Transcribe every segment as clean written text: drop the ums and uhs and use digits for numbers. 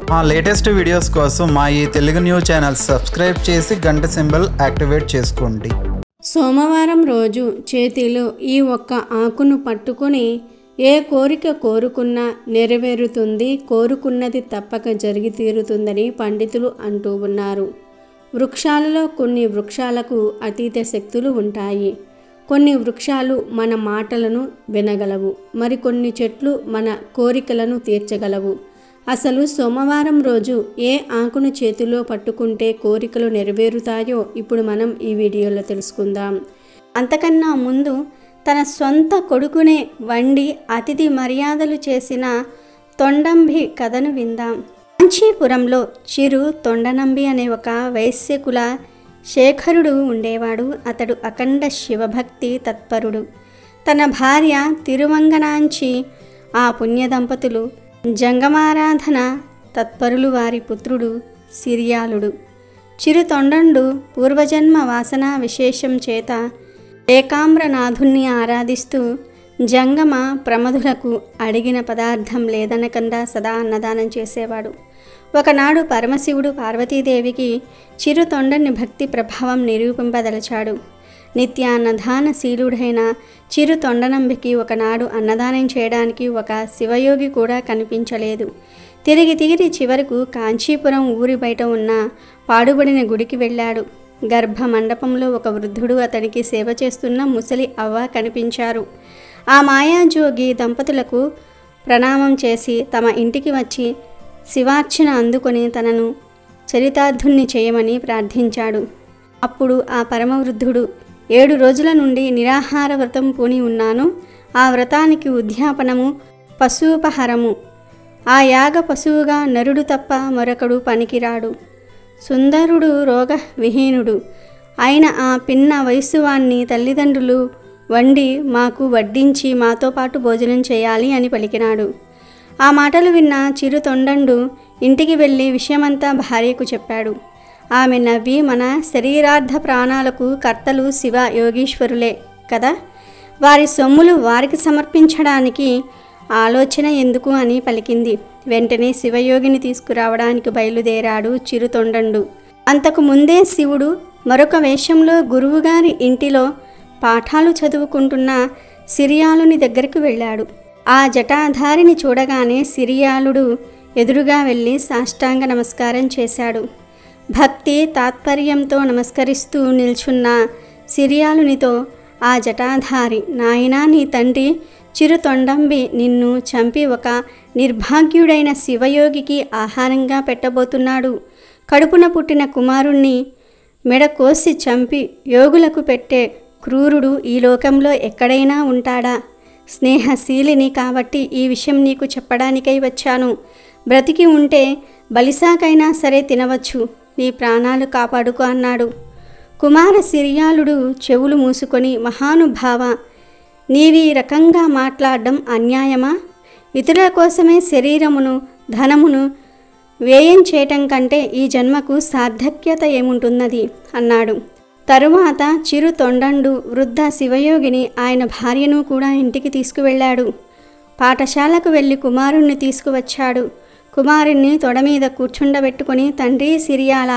మా latest videos కోసం మా ఈ తెలుగు న్యూస్ ఛానల్ సబ్స్క్రైబ్ చేసి గంట సింబల్ యాక్టివేట్ చేసుకోండి. సోమవారం రోజు చేతిలో ఈ ఒక్క ఆకును పట్టుకొని ఏ కోరిక కోరుకున్నా నెరవేరుతుంది, కోరుకున్నది తప్పక జరిగి తీరుతుందని పండితులు అంటూ ఉన్నారు. వృక్షాలలో కొన్ని వృక్షాలకు అతీత శక్తులు ఉంటాయి. కొన్ని వృక్షాలు మన మాటలను వినగలవు, మరికొన్ని చెట్లు మన కోరికలను తీర్చగలవు. అసలు సోమవారం రోజు ఏ ఆకును చేతిలో పట్టుకుంటే కోరికలు నెరవేరుతాయో ఇప్పుడు మనం ఈ వీడియోలో తెలుసుకుందాం. అంతకన్నా ముందు తన సొంత కొడుకునే వండి అతిథి మర్యాదలు చేసిన తొండంబి కథను విందాం. కాంచీపురంలో చిరు తొండనంబి అనే ఒక వైశ్యకుల శేఖరుడు ఉండేవాడు. అతడు అఖండ శివభక్తి తత్పరుడు. తన భార్య తిరువంగనాంచి ఆ పుణ్య దంపతులు జంగమారాధన తత్పరులు. వారి పుత్రుడు సిరియాలుడు. చిరు తొండండు పూర్వజన్మ వాసన విశేషం చేత ఏకామ్రనాథుణ్ణి ఆరాధిస్తూ జంగమ ప్రమధులకు అడిగిన పదార్థం లేదనకుండా సదా అన్నదానం చేసేవాడు. ఒకనాడు పరమశివుడు పార్వతీదేవికి చిరు తొండని భక్తి ప్రభావం నిరూపింపదలచాడు. నిత్యాన్నదానశీలుడైన చిరు తొండనంబికి ఒకనాడు అన్నదానం చేయడానికి ఒక శివయోగి కూడా కనిపించలేదు. తిరిగి చివరకు కాంచీపురం ఊరి బయట ఉన్న పాడుబడిన గుడికి వెళ్ళాడు. గర్భ మండపంలో ఒక వృద్ధుడు అతనికి సేవ చేస్తున్న ముసలి అవ్వ కనిపించారు. ఆ మాయాజోగి దంపతులకు ప్రణామం చేసి తమ ఇంటికి వచ్చి శివార్చన అందుకొని తనను చరితార్థుణ్ణి చేయమని ప్రార్థించాడు. అప్పుడు ఆ పరమవృద్ధుడు, 7 రోజుల నుండి నిరాహార వ్రతం పూని ఉన్నాను. ఆ వ్రతానికి ఉద్యాపనము పశుపహరము. ఆ యాగ పశువుగా నరుడు తప్ప మరొకడు పనికిరాడు. సుందరుడు రోగ విహీనుడు అయిన ఆ పిన్న వయస్సువాణ్ణి తల్లిదండ్రులు వండి మాకు వడ్డించి మాతో పాటు భోజనం చేయాలి అని పలికినాడు. ఆ మాటలు విన్న చిరు తొండండు ఇంటికి వెళ్ళి విషయమంతా భార్యకు చెప్పాడు. ఆమె నవ్వి, మన శరీరార్థ ప్రాణాలకు కర్తలు శివ యోగీశ్వరులే కదా, వారి సొమ్ములు వారికి సమర్పించడానికి ఆలోచన ఎందుకు అని పలికింది. వెంటనే శివయోగిని తీసుకురావడానికి బయలుదేరాడు చిరు తొండండు. అంతకు ముందే శివుడు మరొక వేషంలో గురువుగారి ఇంటిలో పాఠాలు చదువుకుంటున్న సిరియాలుని దగ్గరకు వెళ్ళాడు. ఆ జటాధారిని చూడగానే సిరియాలుడు ఎదురుగా వెళ్ళి సాష్టాంగ నమస్కారం చేశాడు. భక్తి తాత్పర్యంతో నమస్కరిస్తూ నిల్చున్న సిరియాలునితో ఆ జటాధారి, నాయనా, నీ తండ్రి చిరు తొండంబి నిన్ను చంపి ఒక నిర్భాగ్యుడైన శివయోగికి ఆహారంగా పెట్టబోతున్నాడు. కడుపున పుట్టిన కుమారుణ్ణి మెడ కోసి చంపి యోగులకు పెట్టే క్రూరుడు ఈ లోకంలో ఎక్కడైనా ఉంటాడా? స్నేహశీలిని కాబట్టి ఈ విషయం నీకు చెప్పడానికై వచ్చాను. బ్రతికి ఉంటే బలిసాకైనా సరే తినవచ్చు, నీ ప్రాణాలు కాపాడుకో అన్నాడు. కుమార సిరియాలుడు చెవులు మూసుకొని, మహానుభావ, నీవీ రకంగా మాట్లాడడం అన్యాయమా? ఇతరుల కోసమే శరీరమును ధనమును వ్యయం చేయటం కంటే ఈ జన్మకు సార్థక్యత ఏముంటున్నది అన్నాడు. తరువాత చిరు తొండండు వృద్ధ శివయోగిని ఆయన భార్యను కూడా ఇంటికి తీసుకువెళ్ళాడు. పాఠశాలకు వెళ్ళి కుమారుణ్ణి తీసుకువచ్చాడు. కుమారుణ్ణి తొడమీద కూర్చుండబెట్టుకొని, తండ్రి సిరియాల,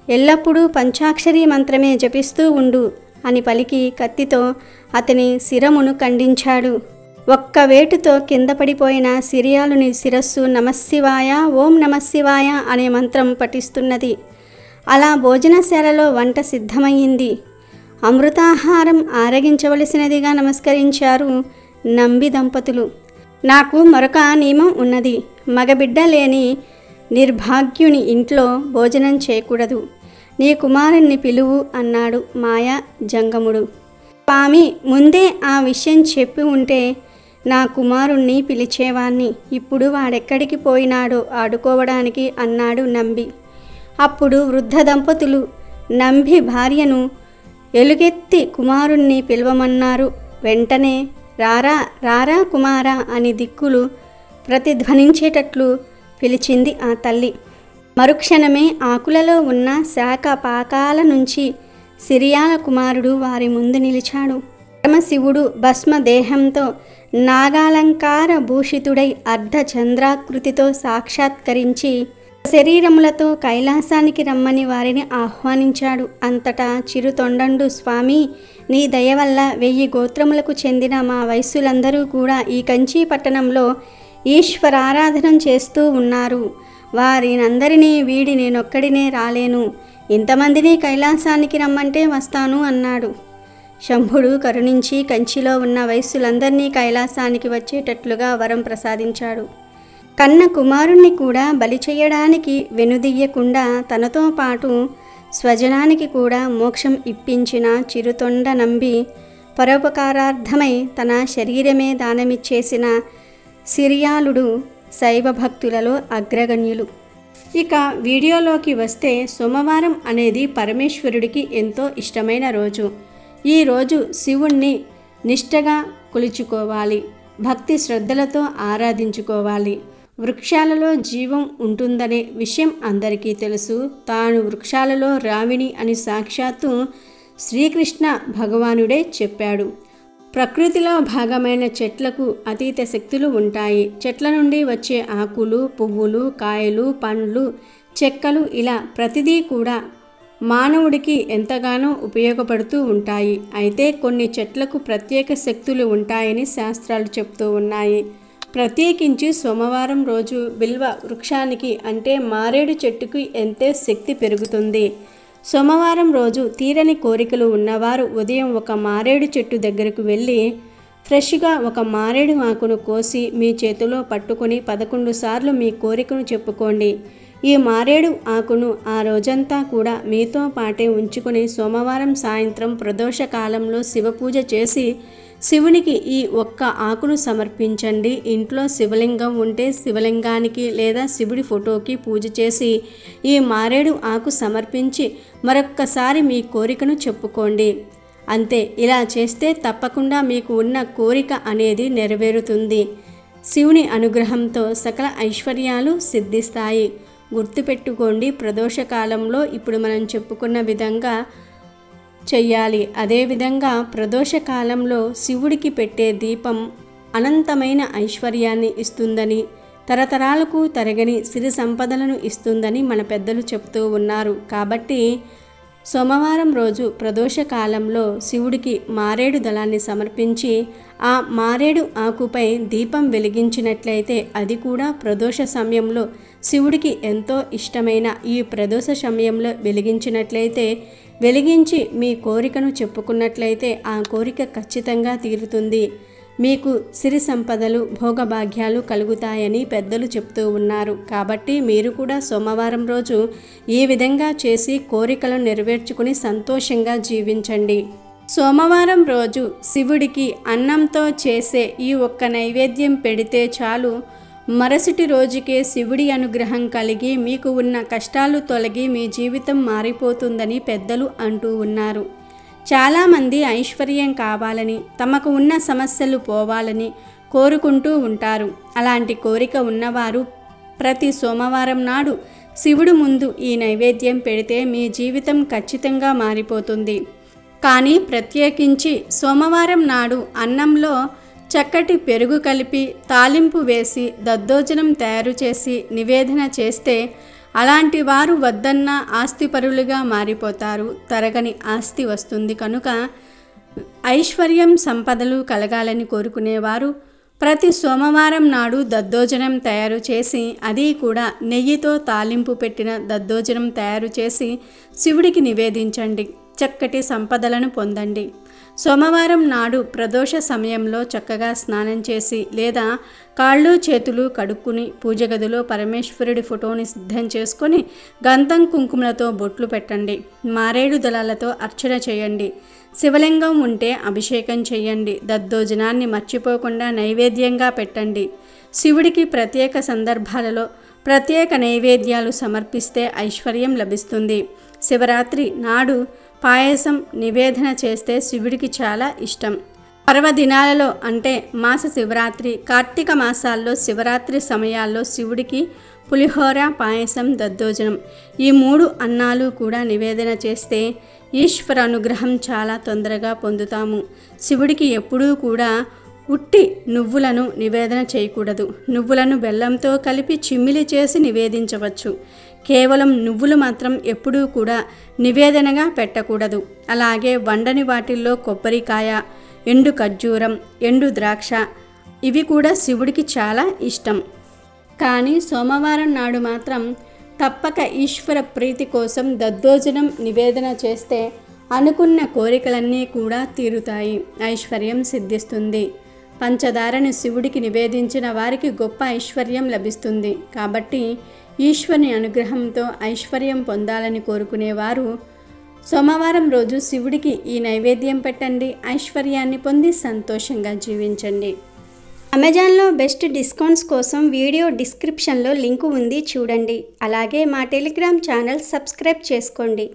ఎల్లప్పుడూ పంచాక్షరీ మంత్రమే జపిస్తూ ఉండు అని పలికి కత్తితో అతని శిరమును ఖండించాడు. ఒక్క వేటుతో కింద పడిపోయిన సిరియాలుని శిరస్సు నమశివాయ, ఓం నమశివాయ అనే మంత్రం పఠిస్తున్నది. అలా భోజనశాలలో వంట సిద్ధమయ్యింది. అమృతాహారం ఆరగించవలసినదిగా నమస్కరించారు నంబి దంపతులు. నాకు మరొక నియమం ఉన్నది. మగబిడ్డ లేని నిర్భాగ్యుని ఇంట్లో భోజనం చేయకూడదు. నీ కుమారుణ్ణి పిలువు అన్నాడు మాయా జంగముడు. స్వామి, ముందే ఆ విషయం చెప్పి ఉంటే నా కుమారుణ్ణి పిలిచేవాణ్ణి. ఇప్పుడు వాడెక్కడికి పోయినాడో ఆడుకోవడానికి అన్నాడు నంబి. అప్పుడు వృద్ధ దంపతులు నంబి భార్యను ఎలుగెత్తి కుమారుణ్ణి పిలవమన్నారు. వెంటనే రారా రారా కుమారా అని దిక్కులు ప్రతిధ్వనించేటట్లు పిలిచింది ఆ తల్లి. మరుక్షణమే ఆకులలో ఉన్న శాఖ పాకాల నుంచి సిరియాల కుమారుడు వారి ముందు నిలిచాడు. పరమశివుడు భస్మదేహంతో నాగాలంకార భూషితుడై అర్ధచంద్రాకృతితో సాక్షాత్కరించి శరీరములతో కైలాసానికి రమ్మని వారిని ఆహ్వానించాడు. అంతటా చిరుతొండండు, స్వామి నీ దయ వల్ల 1000 గోత్రములకు చెందిన మా వైశ్యులందరూ కూడా ఈ కంచి పట్టణంలో ఈశ్వరారాధన చేస్తూ ఉన్నారు. వారినందరినీ వీడి నేనొక్కడినే రాలేను. ఇంతమందిని కైలాసానికి రమ్మంటే వస్తాను అన్నాడు. శంభుడు కరుణించి కంచిలో ఉన్న వైశ్యులందరినీ కైలాసానికి వచ్చేటట్లుగా వరం ప్రసాదించాడు. కన్న కుమారుణ్ణి కూడా బలి చేయడానికి వెనుదియ్యకుండా తనతో పాటు స్వజనానికి కూడా మోక్షం ఇప్పించిన చిరుతొండ నంబి పరోపకారార్థమై తన శరీరమే దానమిచ్చేసిన సిరియాలుడు శైవ భక్తులలో అగ్రగణ్యులు. ఇక వీడియోలోకి వస్తే, సోమవారం అనేది పరమేశ్వరుడికి ఎంతో ఇష్టమైన రోజు. ఈ రోజు శివుణ్ణి నిష్టగా కొలుచుకోవాలి, భక్తి శ్రద్ధలతో ఆరాధించుకోవాలి. వృక్షాలలో జీవం ఉంటుందనే విషయం అందరికీ తెలుసు. తాను వృక్షాలలో రావిణి అని సాక్షాత్తు శ్రీకృష్ణ భగవానుడే చెప్పాడు. ప్రకృతిలో భాగమైన చెట్లకు అతీత శక్తులు ఉంటాయి. చెట్ల నుండి వచ్చే ఆకులు, పువ్వులు, కాయలు, పండ్లు, చెక్కలు ఇలా ప్రతిదీ కూడా మానవుడికి ఎంతగానో ఉపయోగపడుతూ ఉంటాయి. అయితే కొన్ని చెట్లకు ప్రత్యేక శక్తులు ఉంటాయని శాస్త్రాలు చెప్తూ ఉన్నాయి. ప్రత్యేకించి సోమవారం రోజు బిల్వ వృక్షానికి అంటే మారేడు చెట్టుకి ఎంతో శక్తి పెరుగుతుంది. సోమవారం రోజు తీరని కోరికలు ఉన్నవారు ఉదయం ఒక మారేడు చెట్టు దగ్గరకు వెళ్ళి ఫ్రెష్గా ఒక మారేడు ఆకును కోసి మీ చేతిలో పట్టుకొని 11 సార్లు మీ కోరికను చెప్పుకోండి. ఈ మారేడు ఆకును ఆ రోజంతా కూడా మీతో పాటే ఉంచుకొని సోమవారం సాయంత్రం ప్రదోష కాలంలో శివపూజ చేసి శివునికి ఈ ఒక్క ఆకును సమర్పించండి. ఇంట్లో శివలింగం ఉంటే శివలింగానికి లేదా శివుడి ఫోటోకి పూజ చేసి ఈ మారేడు ఆకు సమర్పించి మరొక్కసారి మీ కోరికను చెప్పుకోండి. అంతే. ఇలా చేస్తే తప్పకుండా మీకు ఉన్న కోరిక అనేది నెరవేరుతుంది. శివుని అనుగ్రహంతో సకల ఐశ్వర్యాలు సిద్ధిస్తాయి. గుర్తుపెట్టుకోండి, ప్రదోషకాలంలో ఇప్పుడు మనం చెప్పుకున్న విధంగా చెయ్యాలి. అదేవిధంగా ప్రదోష కాలంలో శివుడికి పెట్టే దీపం అనంతమైన ఐశ్వర్యాన్ని ఇస్తుందని, తరతరాలకు తరగని సిరి సంపదలను ఇస్తుందని మన పెద్దలు చెప్తూ ఉన్నారు. కాబట్టి సోమవారం రోజు ప్రదోష కాలంలో శివుడికి మారేడు దళాన్ని సమర్పించి ఆ మారేడు ఆకుపై దీపం వెలిగించినట్లయితే, అది కూడా ప్రదోష సమయంలో శివుడికి ఎంతో ఇష్టమైన ఈ ప్రదోష సమయంలో వెలిగించి మీ కోరికను చెప్పుకున్నట్లయితే ఆ కోరిక ఖచ్చితంగా తీరుతుంది. మీకు సిరి సంపదలు, భోగభాగ్యాలు కలుగుతాయని పెద్దలు చెప్తూ ఉన్నారు. కాబట్టి మీరు కూడా సోమవారం రోజు ఈ విధంగా చేసి కోరికలను నెరవేర్చుకుని సంతోషంగా జీవించండి. సోమవారం రోజు శివుడికి అన్నంతో చేసే ఈ ఒక్క నైవేద్యం పెడితే చాలు, మరుసటి రోజుకే శివుడి అనుగ్రహం కలిగి మీకు ఉన్న కష్టాలు తొలగి మీ జీవితం మారిపోతుందని పెద్దలు అంటూ ఉన్నారు. చాలామంది ఐశ్వర్యం కావాలని, తమకు ఉన్న సమస్యలు పోవాలని కోరుకుంటూ ఉంటారు. అలాంటి కోరిక ఉన్నవారు ప్రతి సోమవారం నాడు శివుడు ముందు ఈ నైవేద్యం పెడితే మీ జీవితం ఖచ్చితంగా మారిపోతుంది. కానీ ప్రత్యేకించి సోమవారం నాడు అన్నంలో చక్కటి పెరుగు కలిపి తాలింపు వేసి దద్దోజనం తయారు చేసి నివేదన చేస్తే అలాంటి వారు వద్దన్న ఆస్తిపరులుగా మారిపోతారు. తరగని ఆస్తి వస్తుంది. కనుక ఐశ్వర్యం, సంపదలు కలగాలని కోరుకునేవారు ప్రతి సోమవారం నాడు దద్దోజనం తయారు చేసి, అది కూడా నెయ్యితో తాలింపు పెట్టిన దద్దోజనం తయారు చేసి శివుడికి నివేదించండి. చక్కటి సంపదలను పొందండి. సోమవారం నాడు ప్రదోష సమయంలో చక్కగా స్నానం చేసి లేదా కాళ్ళు చేతులు కడుక్కుని పూజ గదిలో పరమేశ్వరుడి ఫోటోని సిద్ధం చేసుకొని గంధం కుంకుమలతో బొట్లు పెట్టండి. మారేడు దళాలతో అర్చన చేయండి. శివలింగం ఉంటే అభిషేకం చేయండి. దద్దోజనాన్ని మర్చిపోకుండా నైవేద్యంగా పెట్టండి. శివుడికి ప్రత్యేక సందర్భాలలో ప్రత్యేక నైవేద్యాలు సమర్పిస్తే ఐశ్వర్యం లభిస్తుంది. శివరాత్రి నాడు పాయసం నివేదన చేస్తే శివుడికి చాలా ఇష్టం. పర్వదినాలలో అంటే మాస శివరాత్రి, కార్తీక మాసాల్లో శివరాత్రి సమయాల్లో శివుడికి పులిహోర, పాయసం, దద్దోజనం ఈ 3 అన్నాలు కూడా నివేదన చేస్తే ఈశ్వర అనుగ్రహం చాలా తొందరగా పొందుతాము. శివుడికి ఎప్పుడూ కూడా ఉట్టి నువ్వులను నివేదన చేయకూడదు. నువ్వులను బెల్లంతో కలిపి చిమ్మిలి చేసి నివేదించవచ్చు. కేవలం నువ్వులు మాత్రం ఎప్పుడూ కూడా నివేదనగా పెట్టకూడదు. అలాగే వండని వాటిల్లో కొబ్బరికాయ, ఎండు ఖర్జూరం, ఎండు ద్రాక్ష ఇవి కూడా శివుడికి చాలా ఇష్టం. కానీ సోమవారం నాడు మాత్రం తప్పక ఈశ్వర ప్రీతి కోసం దద్దోజనం నివేదన చేస్తే అనుకున్న కోరికలన్నీ కూడా తీరుతాయి, ఐశ్వర్యం సిద్ధిస్తుంది. పంచదారను శివుడికి నివేదించిన వారికి గొప్ప ఐశ్వర్యం లభిస్తుంది. కాబట్టి ఈశ్వరుని అనుగ్రహంతో ఐశ్వర్యం పొందాలని కోరుకునేవారు సోమవారం రోజు శివుడికి ఈ నైవేద్యం పెట్టండి. ఐశ్వర్యాన్ని పొంది సంతోషంగా జీవించండి. అమెజాన్లో బెస్ట్ డిస్కౌంట్స్ కోసం వీడియో డిస్క్రిప్షన్లో లింకు ఉంది, చూడండి. అలాగే మా టెలిగ్రామ్ ఛానల్ సబ్స్క్రైబ్ చేసుకోండి.